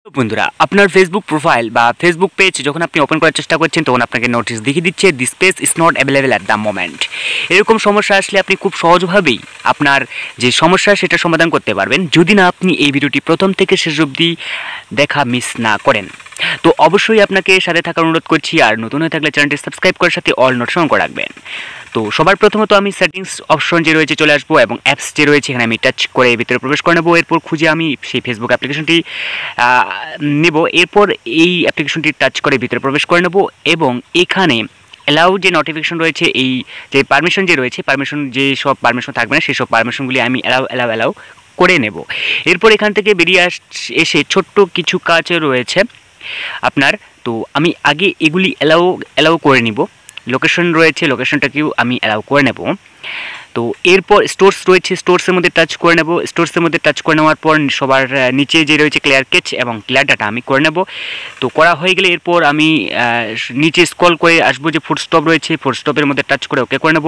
তো বন্ধুরা, আপনার ফেসবুক প্রোফাইল বা ফেসবুক পেজ যখন আপনি ওপেন করার চেষ্টা করছেন তখন আপনাকে নোটিশ দেখিয়ে দিচ্ছে this page is not available at the moment. এরকম সমস্যা আসলে আপনি খুব সহজভাবেই আপনার যে সমস্যা সেটা সমাধান করতে পারবেন যদি না আপনি এই ভিডিওটি প্রথম থেকে শেষ অবধি দেখা মিস না করেন। তো অবশ্যই আপনাকে সাথে থাকার অনুরোধ করছি, আর নতুন হয়ে থাকলে চ্যানেলটি সাবস্ক্রাইব করার সাথে অল নোটিফিকেশন করে রাখবেন। তো সবার প্রথমত আমি সেটিংস অপশন যে রয়েছে চলে আসবো এবং অ্যাপস যে রয়েছে এখানে আমি টাচ করে ভিতরে প্রবেশ করে নেবো। এরপর খুঁজে আমি সেই ফেসবুক অ্যাপ্লিকেশনটি নেব। এরপর এই অ্যাপ্লিকেশনটি টাচ করে ভিতরে প্রবেশ করে নেব এবং এখানে অ্যালাউ যে নোটিফিকেশন রয়েছে, এই যে পারমিশন যে রয়েছে, পারমিশন যে সব পারমিশন থাকবে না সেই সব পারমিশনগুলি আমি অ্যালাউ করে নেব। এরপর এখান থেকে বেরিয়ে এসে ছোট্ট কিছু কাজ রয়েছে আপনার, তো আমি আগে এগুলি অ্যালাউ করে নিব। লোকেশন রয়েছে, লোকেশনটাকেও আমি অ্যালাউ করে নেব। তো এরপর স্টোরস রয়েছে, স্টোরসের মধ্যে টাচ করে নেব। স্টোরসের মধ্যে টাচ করে নেওয়ার পর সবার নিচে যে রয়েছে ক্লিয়ার ক্যাচ এবং ক্লিয়ার ডাটা আমি করে নেব। তো করা হয়ে গেলে এরপর আমি নিচে স্ক্রল করে আসবো, যে ফুটস্টপ রয়েছে ফুটস্টপের মধ্যে টাচ করে ওকে করে নেব।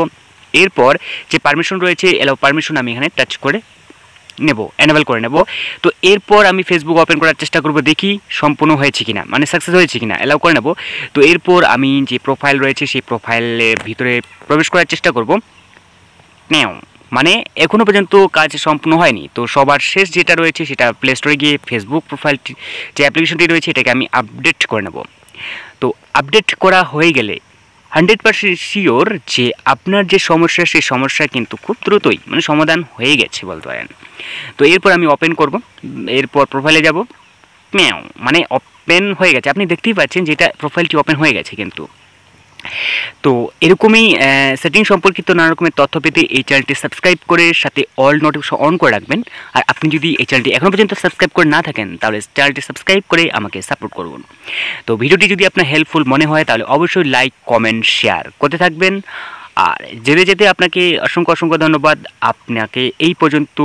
এরপর যে পারমিশন রয়েছে অ্যালাউ পারমিশন আমি এখানে টাচ করে নেব, এনেবল করে নেব। তো এরপর আমি ফেসবুক ওপেন করার চেষ্টা করব, দেখি সম্পূর্ণ হয়েছে কিনা, মানে সাকসেস হয়েছে কিনা, অ্যালাউ করে নেব। তো এরপর আমি যে প্রোফাইল রয়েছে সেই প্রোফাইলের ভিতরে প্রবেশ করার চেষ্টা করব। মানে এখনও পর্যন্ত কাজ সম্পূর্ণ হয়নি। তো সবার শেষ যেটা রয়েছে সেটা প্লে স্টোরে গিয়ে ফেসবুক প্রোফাইলটি যে অ্যাপ্লিকেশনটি রয়েছে এটাকে আমি আপডেট করে নেব। তো আপডেট করা হয়ে গেলে 100% শিওর যে আপনার যে সমস্যা সেই সমস্যা কিন্তু খুব দ্রুতই মানে সমাধান হয়ে গেছে বলতে পারেন। তো এরপর আমি ওপেন করব, এরপর প্রোফাইলে যাব। মানে ওপেন হয়ে গেছে, আপনি দেখতেই পাচ্ছেন যেটা প্রোফাইলটি ওপেন হয়ে গেছে কিন্তু। তো এরকমই সেটিং সম্পর্কিত নানা রকমের তথ্য পেতে এই চ্যানেলটি সাবস্ক্রাইব করে সাথে অল নোটিফিকেশন অন করে রাখবেন। আর আপনি যদি এই চ্যানেলটি এখনও পর্যন্ত সাবস্ক্রাইব করে না থাকেন তাহলে চ্যানেলটি সাবস্ক্রাইব করে আমাকে সাপোর্ট করুন। তো ভিডিওটি যদি আপনার হেল্পফুল মনে হয় তাহলে অবশ্যই লাইক কমেন্ট শেয়ার করতে থাকবেন। আর যেতে যেতে আপনাকে অসংখ্য ধন্যবাদ আপনাকে এই পর্যন্ত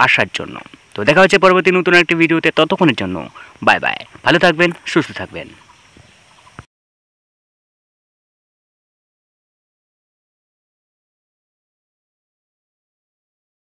আসার জন্য। তো দেখা হচ্ছে পরবর্তী নতুন একটি ভিডিওতে, ততক্ষণের জন্য বাই বাই, ভালো থাকবেন, সুস্থ থাকবেন।